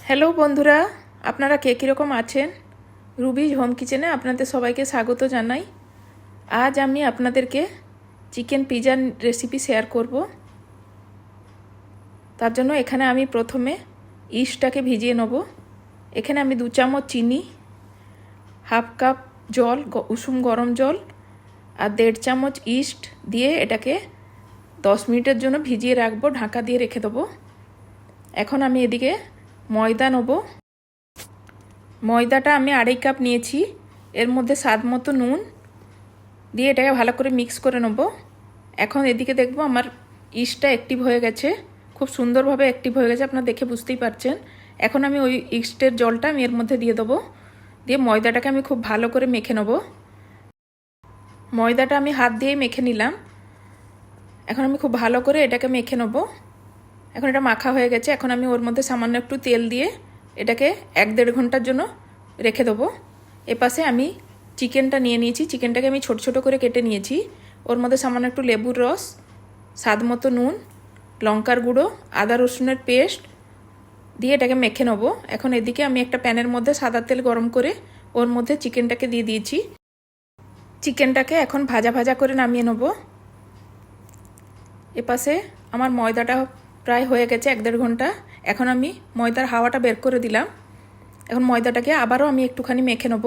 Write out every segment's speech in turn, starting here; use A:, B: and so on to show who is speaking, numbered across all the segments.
A: Hello বন্ধুরা, আপনারা কে কীরকম আছেন? রুবিজ হোম কিচেনে আপনাদের সবাইকে স্বাগত জানাই। আজ আমি আপনাদেরকে চিকেন পিৎজার রেসিপি শেয়ার করব। তার জন্য এখানে আমি প্রথমে ইস্টটাকে ভিজিয়ে নেব। এখানে আমি 2 চামচ চিনি, হাফ কাপ জল, উষুম গরম জল আর 1.5 চামচ ইস্ট দিয়ে এটাকে 10 মিনিটের জন্য ভিজিয়ে রাখবো, ঢাকা দিয়ে রেখে দেবো। এখন আমি এদিকে ময়দা নেব। ময়দাটা আমি 2.5 কাপ নিয়েছি। এর মধ্যে স্বাদ মতো নুন দিয়ে এটাকে ভালো করে মিক্স করে নেব। এখন এদিকে দেখবো আমার ইস্টটা অ্যাক্টিভ হয়ে গেছে, খুব সুন্দরভাবে অ্যাক্টিভ হয়ে গেছে, আপনারা দেখে বুঝতেই পারছেন। এখন আমি ওই ইস্টের জলটা আমি এর মধ্যে দিয়ে দেবো, দিয়ে ময়দাটাকে আমি খুব ভালো করে মেখে নেব। ময়দাটা আমি হাত দিয়েই মেখে নিলাম। এখন আমি খুব ভালো করে এটাকে মেখে নেব। এখন এটা মাখা হয়ে গেছে। এখন আমি ওর মধ্যে সামান্য একটু তেল দিয়ে এটাকে 1-1.5 ঘন্টার জন্য রেখে দেবো। এপাশে আমি চিকেনটা নিয়ে নিয়েছি। চিকেনটাকে আমি ছোট ছোট করে কেটে নিয়েছি। ওর মধ্যে সামান্য একটু লেবুর রস, স্বাদ মতো নুন, লঙ্কার গুঁড়ো, আদা রসুনের পেস্ট দিয়ে এটাকে মেখে নেব। এখন এদিকে আমি একটা প্যানের মধ্যে সাদা তেল গরম করে ওর মধ্যে চিকেনটাকে দিয়ে দিয়েছি। চিকেনটাকে এখন ভাজা ভাজা করে নামিয়ে নেব। এপাশে আমার ময়দাটা প্রায় হয়ে গেছে 1-1.5 ঘন্টা। এখন আমি ময়দার হাওয়াটা বের করে দিলাম। এখন ময়দাটাকে আবারও আমি একটুখানি মেখে নেব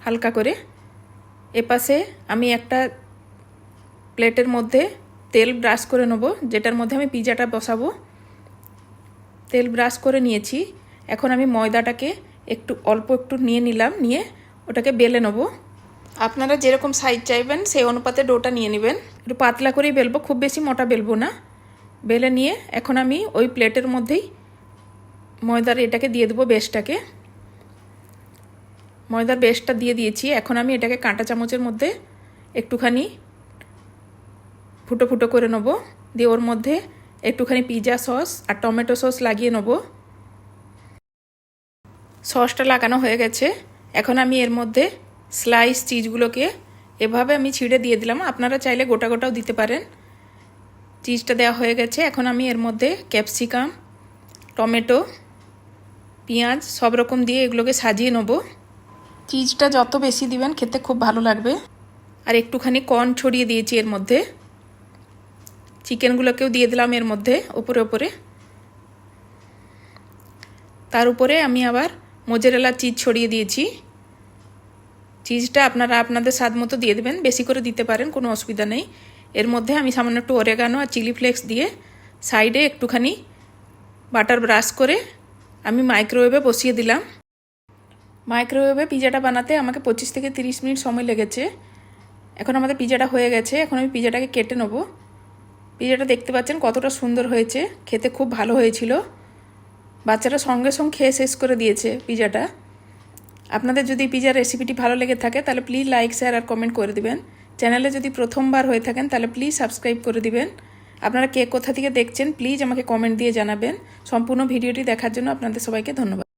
A: হালকা করে। এপাশে আমি একটা প্লেটের মধ্যে তেল ব্রাশ করে নেব, যেটার মধ্যে আমি পিৎজাটা বসাবো। তেল ব্রাশ করে নিয়েছি। এখন আমি ময়দাটাকে অল্প একটু নিয়ে নিলাম, নিয়ে ওটাকে বেলে নেব। আপনারা যেরকম সাইজ চাইবেন সেই অনুপাতে ডোটা নিয়ে নেবেন। একটু পাতলা করেই বেলবো, খুব বেশি মোটা বেলবো না। বেলে নিয়ে এখন আমি ওই প্লেটের মধ্যেই ময়দার এটাকে দিয়ে দেবো, বেসটাকে। ময়দার বেসটা দিয়ে দিয়েছি। এখন আমি এটাকে কাঁটা চামচের মধ্যে একটুখানি ফুটো ফুটো করে নেব, দিয়ে ওর মধ্যে একটুখানি পিৎজা সস আর টমেটো সস লাগিয়ে নেব। সসটা লাগানো হয়ে গেছে। এখন আমি এর মধ্যে স্লাইস চিজগুলোকে এভাবে আমি ছিঁড়ে দিয়ে দিলাম। আপনারা চাইলে গোটা গোটাও দিতে পারেন। চিজটা দেওয়া হয়ে গেছে। এখন আমি এর মধ্যে ক্যাপসিকাম, টমেটো, পেঁয়াজ সব রকম দিয়ে এগুলোকে সাজিয়ে নেব। চিজটা যত বেশি দিবেন খেতে খুব ভালো লাগবে। আর একটুখানি কর্ন ছড়িয়ে দিয়েছি এর মধ্যে। চিকেনগুলোকেও দিয়ে দিলাম এর মধ্যে ওপরে ওপরে। তার উপরে আমি আবার মোজারেলা চিজ ছড়িয়ে দিয়েছি। চিজটা আপনারা আপনাদের স্বাদ মতো দিয়ে দেবেন, বেশি করে দিতে পারেন, কোনো অসুবিধা নেই। এর মধ্যে আমি সামান্য একটু অরেগানো আর চিলি ফ্লেক্স দিয়ে সাইডে একটুখানি বাটার ব্রাশ করে আমি মাইক্রোওয়েভে বসিয়ে দিলাম। মাইক্রোওয়েভে পিৎজাটা বানাতে আমাকে 25 থেকে 30 মিনিট সময় লেগেছে। এখন আমাদের পিৎজাটা হয়ে গেছে। এখন আমি পিৎজাটাকে কেটে নেব। পিৎজাটা দেখতে পাচ্ছেন কতটা সুন্দর হয়েছে, খেতে খুব ভালো হয়েছিল। বাচ্চারা সঙ্গে সঙ্গে খেয়ে শেষ করে দিয়েছে পিৎজাটা। আপনাদের যদি পিৎজার রেসিপিটি ভালো লেগে থাকে তাহলে প্লিজ লাইক, শেয়ার আর কমেন্ট করে দিবেন। চ্যানেলে যদি প্রথমবার হয়ে থাকেন তাহলে প্লিজ সাবস্ক্রাইব করে দিবেন। আপনারা কে কোথা থেকে দেখছেন প্লিজ আমাকে কমেন্ট দিয়ে জানাবেন। সম্পূর্ণ ভিডিওটি দেখার জন্য আপনাদের সবাইকে ধন্যবাদ।